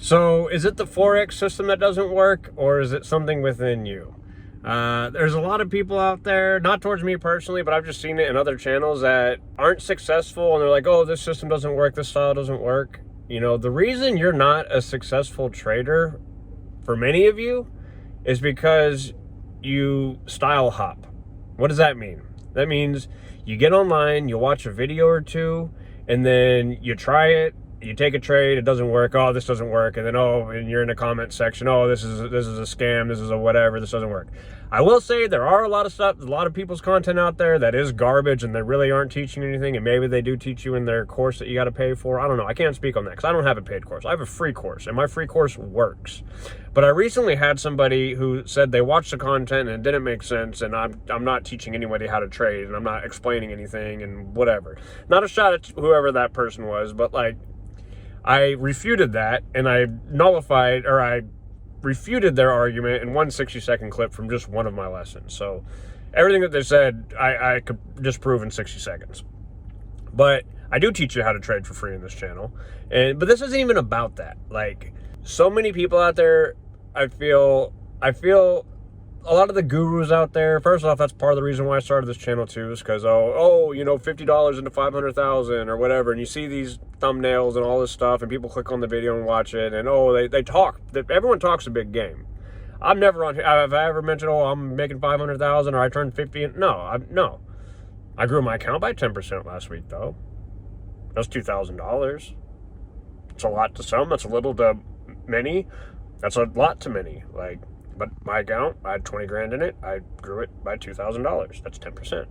So is it the forex system that doesn't work, or is it something within you? There's a lot of people out there, not towards me personally, but I've just seen it in other channels that aren't successful, and they're like, oh, this system doesn't work, this style doesn't work. You know, the reason you're not a successful trader, for many of you, is because you style hop. What does that mean? That means you get online, you watch a video or two, and then you try it, you take a trade, it doesn't work, oh, this doesn't work, and then, oh, and you're in the comment section, oh, this is a scam, this is a whatever, this doesn't work. I will say there are a lot of stuff, a lot of people's content out there that is garbage, and they really aren't teaching anything, and maybe they do teach you in their course that you got to pay for. I don't know. I can't speak on that because I don't have a paid course. I have a free course, and my free course works. But I recently had somebody who said they watched the content and it didn't make sense, and I'm not teaching anybody how to trade, and I'm not explaining anything, and whatever. Not a shot at whoever that person was, but like, I refuted that, and I nullified, or I refuted their argument in one 60-second clip from just one of my lessons. So everything that they said, I could disprove in 60 seconds. But I do teach you how to trade for free in this channel. But this isn't even about that. Like, so many people out there, I feel a lot of the gurus out there, first off, that's part of the reason why I started this channel too, is because, you know, $50 into 500,000 or whatever, and you see these thumbnails and all this stuff, and people click on the video and watch it, and they talk. Everyone talks a big game. I'm never on here. Have I ever mentioned, I'm making 500,000 or I turned 50? No. I grew my account by 10% last week, though. That's $2,000. It's a lot to some. That's a little to many. That's a lot to many. But my account, I had 20 grand in it. I grew it by $2,000. That's 10%.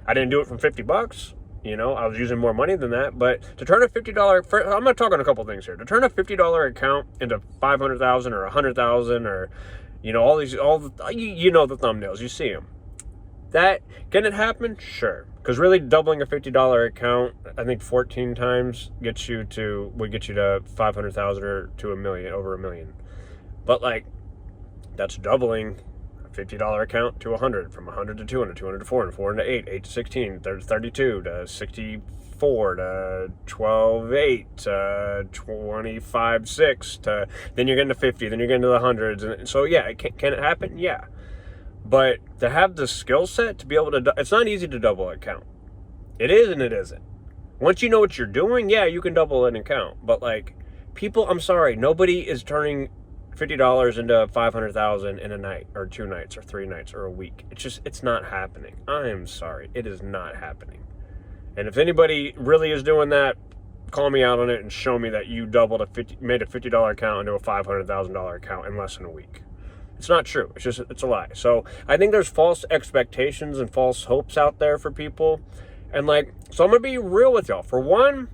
I didn't do it from 50 bucks. You know, I was using more money than that. But to turn a $50, I'm not talking a couple things here. To turn a $50 account into 500,000 or 100,000 or, you know, you know the thumbnails, you see them. Can it happen? Sure. Because really doubling a $50 account, I think 14 times would get you to 500,000 or to a million, over a million. But like, that's doubling a $50 account to 100, from 100 to 200, 200 to 400, 400 to 8, 8 to 16, 32 to 64 to 12, 8 to 25, 6 to, then you're getting to 50, then you're getting to the hundreds. And so yeah, can it happen? Yeah. But to have the skill set to be able to, it's not easy to double an account. It is and it isn't. Once you know what you're doing, yeah, you can double an account. But like, people, I'm sorry, nobody is turning $50 into 500,000 in a night or 2 nights or 3 nights or a week. It's not happening. I am sorry. It is not happening. And if anybody really is doing that, call me out on it and show me that you made a $50 account into a $500,000 account in less than a week. It's not true. It's a lie. So I think there's false expectations and false hopes out there for people. And like, so I'm going to be real with y'all. For one,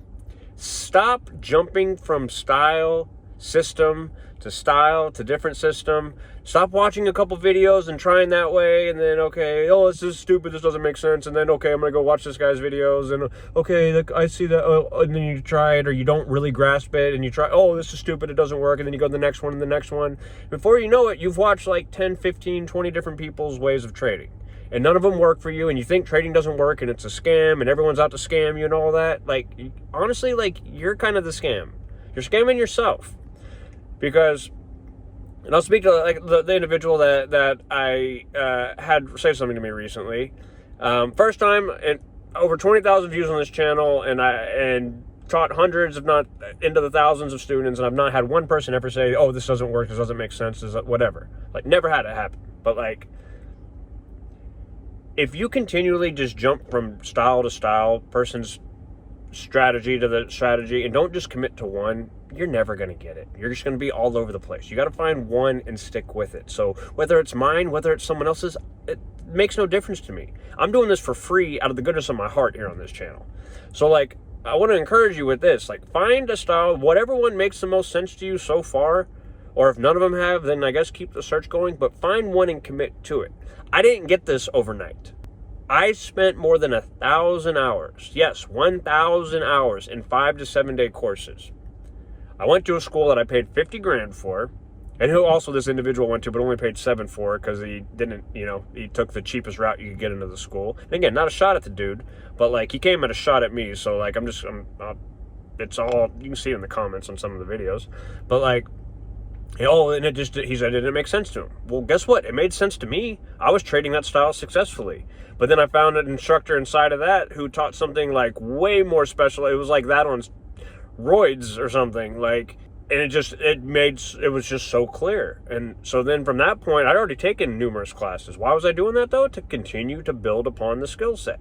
stop jumping from system to different system. Stop watching a couple videos and trying that way, and then, okay, this is stupid, this doesn't make sense, and then, okay, I'm gonna go watch this guy's videos, and okay, I see that, and then you try it, or you don't really grasp it, and you try, this is stupid, it doesn't work, and then you go to the next one and the next one. Before you know it, you've watched like 10, 15, 20 different people's ways of trading, and none of them work for you, and you think trading doesn't work, and it's a scam, and everyone's out to scam you and all that. Like, honestly, like, you're kind of the scam. You're scamming yourself. Because, and I'll speak to like the individual that I had say something to me recently. First time, and over 20,000 views on this channel, and taught hundreds, if not into the thousands of students, and I've not had one person ever say, this doesn't work, this doesn't make sense, this whatever. Like, never had it happen. But like, if you continually just jump from style to style, person's strategy to the strategy, and don't just commit to one, you're never going to get it. You're just going to be all over the place. You got to find one and stick with it. So whether it's mine, whether it's someone else's, it makes no difference to me. I'm doing this for free out of the goodness of my heart here on this channel. So like, I want to encourage you with this, like, find a style, whatever one makes the most sense to you so far, or if none of them have, then I guess keep the search going, but find one and commit to it. I didn't get this overnight. I spent more than 1,000 hours, yes, 1,000 hours in 5 to 7 day courses. I went to a school that I paid 50 grand for, and who also this individual went to, but only paid 7 for it because he didn't, he took the cheapest route you could get into the school. And again, not a shot at the dude, but like, he came at a shot at me. So like, it's all, you can see it in the comments on some of the videos. But like, oh, and he said it didn't make sense to him. Well, guess what? It made sense to me. I was trading that style successfully. But then I found an instructor inside of that who taught something like way more special. It was like that on roids or something. Like, and it was just so clear. And so then from that point, I'd already taken numerous classes. Why was I doing that though? To continue to build upon the skill set.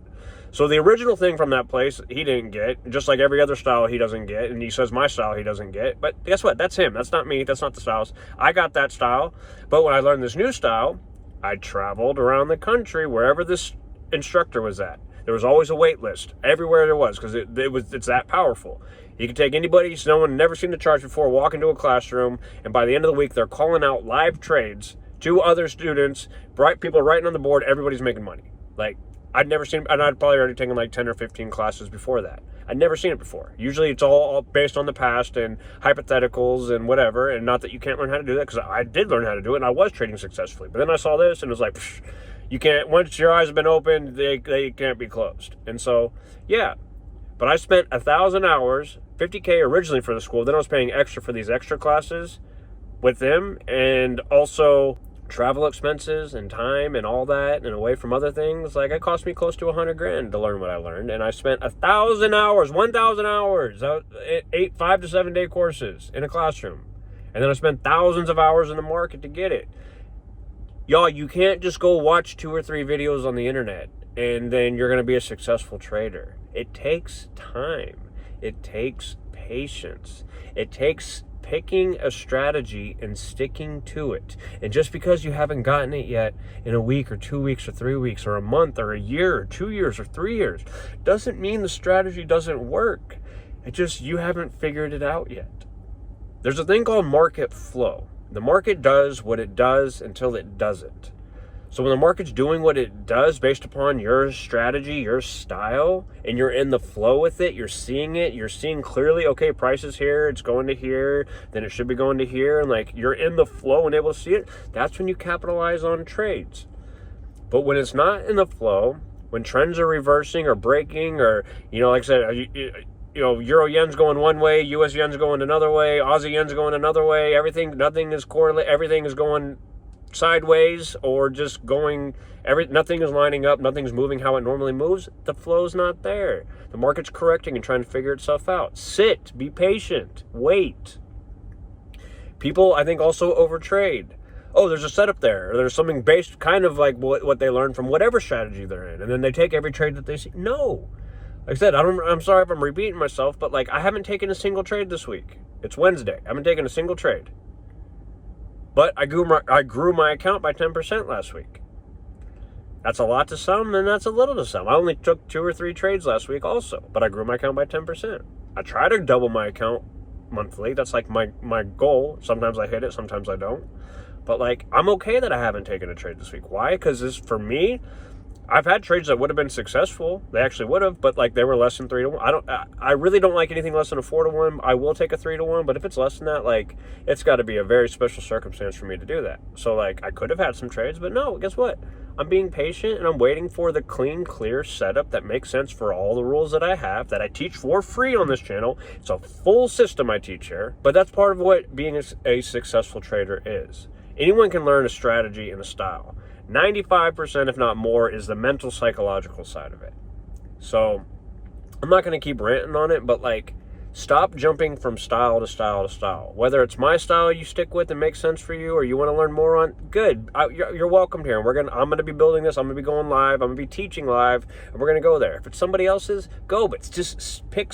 So the original thing from that place, he didn't get, just like every other style he doesn't get, and he says my style he doesn't get. But guess what? That's him. That's not me. That's not the styles. I got that style. But when I learned this new style, I traveled around the country wherever this instructor was at. There was always a wait list everywhere there was, because it's that powerful. You can take anybody, someone never seen the charts before, walk into a classroom, and by the end of the week, they're calling out live trades to other students, bright people writing on the board. Everybody's making money. Like, I'd never seen, and I'd probably already taken like 10 or 15 classes before that. I'd never seen it before. Usually it's all based on the past and hypotheticals and whatever, and not that you can't learn how to do that, because I did learn how to do it, and I was trading successfully. But then I saw this, and it was like, psh, you can't, once your eyes have been opened, they can't be closed. And so, yeah. But I spent 1,000 hours, $50K originally for the school, then I was paying extra for these extra classes with them, and also travel expenses and time and all that, and away from other things. Like, it cost me close to $100,000 to learn what I learned, and I spent 1,000 hours, 1,000 hours, 5 to 7 day courses in a classroom, and then I spent thousands of hours in the market to get it. Y'all, you can't just go watch 2 or 3 videos on the internet and then you're going to be a successful trader. It takes time. It takes patience. It takes picking a strategy and sticking to it. And just because you haven't gotten it yet in a week or 2 weeks or 3 weeks or a month or a year or 2 years or 3 years doesn't mean the strategy doesn't work. It just, you haven't figured it out yet. There's a thing called market flow. The market does what it does until it doesn't. So when the market's doing what it does based upon your strategy, your style, and you're in the flow with it, you're seeing clearly, okay, price is here, it's going to here, then it should be going to here, and like you're in the flow and able to see it, that's when you capitalize on trades. But when it's not in the flow, when trends are reversing or breaking, or, like I said, Euro yen's going one way, US yen's going another way, Aussie yen's going another way, nothing is correlated, everything is going sideways or just going, nothing is lining up, nothing's moving how it normally moves, the flow's not there. The market's correcting and trying to figure itself out. Sit, be patient, wait. People, I think, also overtrade. Oh, there's a setup there, or there's something based kind of like what they learned from whatever strategy they're in, and then they take every trade that they see. No. Like I said, I'm sorry if I'm repeating myself, but like I haven't taken a single trade this week. It's Wednesday. I haven't taken a single trade. But I grew my account by 10% last week. That's a lot to some, and that's a little to some. I only took 2 or 3 trades last week also, but I grew my account by 10%. I try to double my account monthly. That's like my goal. Sometimes I hit it, sometimes I don't. But like, I'm okay that I haven't taken a trade this week. Why? Because for me, I've had trades that would have been successful. They actually would have, but like they were less than 3 to 1. I really don't like anything less than a 4 to 1. I will take a 3 to 1, but if it's less than that, like it's got to be a very special circumstance for me to do that. So like I could have had some trades, but no, guess what? I'm being patient and I'm waiting for the clean, clear setup that makes sense for all the rules that I have, that I teach for free on this channel. It's a full system I teach here, but that's part of what being a successful trader is. Anyone can learn a strategy and a style. 95%, if not more, is the mental, psychological side of it. So I'm not going to keep ranting on it, but like, stop jumping from style to style to style. Whether it's my style you stick with and makes sense for you, or you want to learn more on, good. You're welcome here. I'm going to be building this. I'm going to be going live. I'm going to be teaching live, and we're going to go there. If it's somebody else's, go. But just pick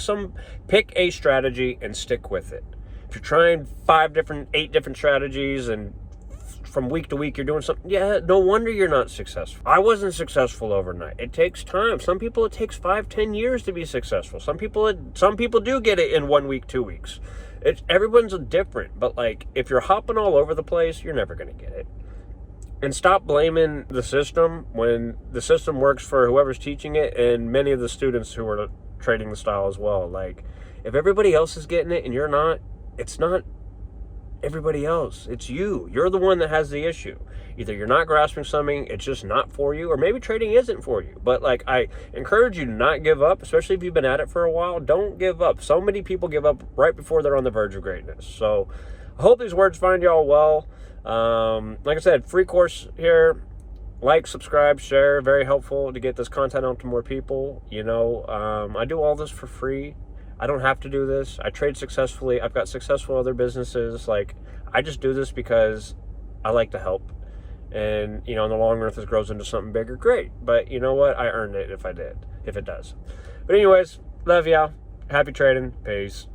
a strategy and stick with it. If you're trying 8 different strategies and from week to week you're doing something, yeah, no wonder you're not successful. I wasn't successful overnight. It takes time. Some people it takes 5-10 years to be successful. Some people do get it in 1 week, 2 weeks. Everyone's different, but like if you're hopping all over the place, you're never going to get it. And stop blaming the system when the system works for whoever's teaching it and many of the students who are trading the style as well. Like if everybody else is getting it and you're not, it's not everybody else. It's you. You're the one that has the issue. Either you're not grasping something, it's just not for you, or maybe trading isn't for you. But like, I encourage you to not give up, especially if you've been at it for a while. Don't give up. So many people give up right before they're on the verge of greatness. So I hope these words find y'all well. Like I said, free course here. Like, subscribe, share. Very helpful to get this content out to more people. You know, I do all this for free. I don't have to do this. I trade successfully. I've got successful other businesses. Like, I just do this because I like to help. And, you know, in the long run, if this grows into something bigger, great. But you know what? I earned it if it does. But anyways, love y'all. Happy trading. Peace.